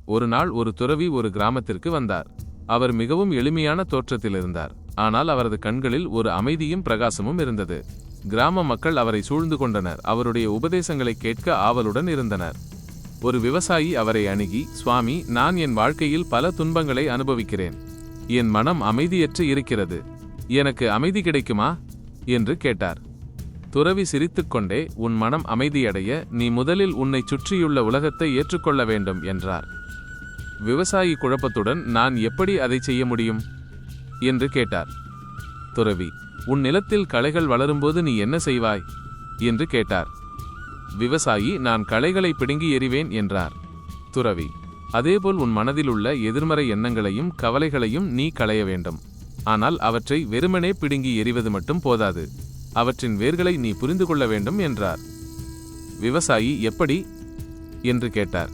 ஒரு நாள் ஒரு துறவி ஒரு கிராமத்திற்கு வந்தார். அவர் மிகவும் எளிமையான தோற்றத்தில் இருந்தார். ஆனால் அவரது கண்களில் ஒரு அமைதியும் பிரகாசமும் இருந்தது. கிராம மக்கள் அவரை சூழ்ந்து கொண்டனர். அவருடைய உபதேசங்களை கேட்க ஆவலுடன் இருந்தனர். ஒரு விவசாயி அவரை அணுகி, சுவாமி, நான் என் வாழ்க்கையில் பல துன்பங்களை அனுபவிக்கிறேன். என் மனம் அமைதியற்று இருக்கிறது. எனக்கு அமைதி கிடைக்குமா என்று கேட்டார். துறவி சிரித்துக்கொண்டே, உன் மனம் அமைதியடைய நீ முதலில் உன்னை சுற்றியுள்ள உலகத்தை ஏற்றுக்கொள்ள வேண்டும் என்றார். விவசாயி குழப்பத்துடன், நான் எப்படி அதை செய்ய முடியும் என்று கேட்டார். துறவி, உன் நிலத்தில் களைகள் வளரும்போது நீ என்ன செய்வாய் என்று கேட்டார். விவசாயி, நான் களைகளை பிடுங்கி எறிவேன் என்றார். துறவி, அதேபோல் உன் மனதில் உள்ள எதிர்மறை எண்ணங்களையும் கவலைகளையும் நீ களைய வேண்டும். ஆனால் அவற்றை வெறுமனே பிடுங்கி எறிவது மட்டும் போதாது. அவற்றின் வேர்களை நீ புரிந்து கொள்ள வேண்டும் என்றார். விவசாயி, எப்படி என்று கேட்டார்.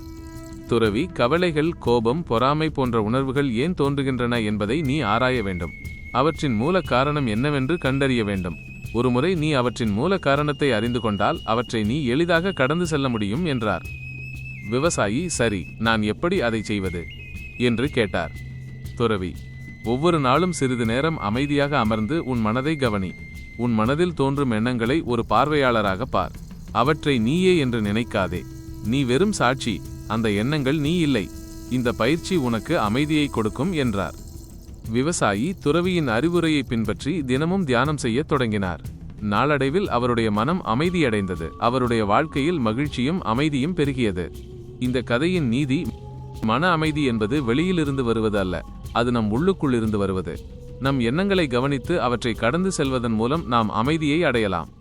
துறவி, கவலைகள், கோபம், பொறாமை போன்ற உணர்வுகள் ஏன் தோன்றுகின்றன என்பதை நீ ஆராய வேண்டும். அவற்றின் மூல காரணம் என்னவென்று கண்டறிய வேண்டும். ஒருமுறை நீ அவற்றின் மூல காரணத்தை அறிந்து கொண்டால் அவற்றை நீ எளிதாக கடந்து செல்ல முடியும் என்றார். விவசாயி, சரி, நான் எப்படி அதை செய்வது என்று கேட்டார். துறவி, ஒவ்வொரு நாளும் சிறிது நேரம் அமைதியாக அமர்ந்து உன் மனதை கவனி. உன் மனதில் தோன்றும் எண்ணங்களை ஒரு பார்வையாளராக பார். அவற்றை நீயே என்று நினைக்காதே. நீ வெறும் சாட்சி, அந்த எண்ணங்கள் நீ இல்லை. இந்த பயிற்சி உனக்கு அமைதியை கொடுக்கும் என்றார். விவசாயி துறவியின் அறிவுரையை பின்பற்றி தினமும் தியானம் செய்ய தொடங்கினார். நாளடைவில் அவருடைய மனம் அமைதியடைந்தது. அவருடைய வாழ்க்கையில் மகிழ்ச்சியும் அமைதியும் பெருகியது. இந்த கதையின் நீதி, மன அமைதி என்பது வெளியிலிருந்து வருவது அல்ல, அது நம் உள்ளுக்குள் இருந்து வருவது. நம் எண்ணங்களை கவனித்து அவற்றை கடந்து செல்வதன் மூலம் நாம் அமைதியை அடையலாம்.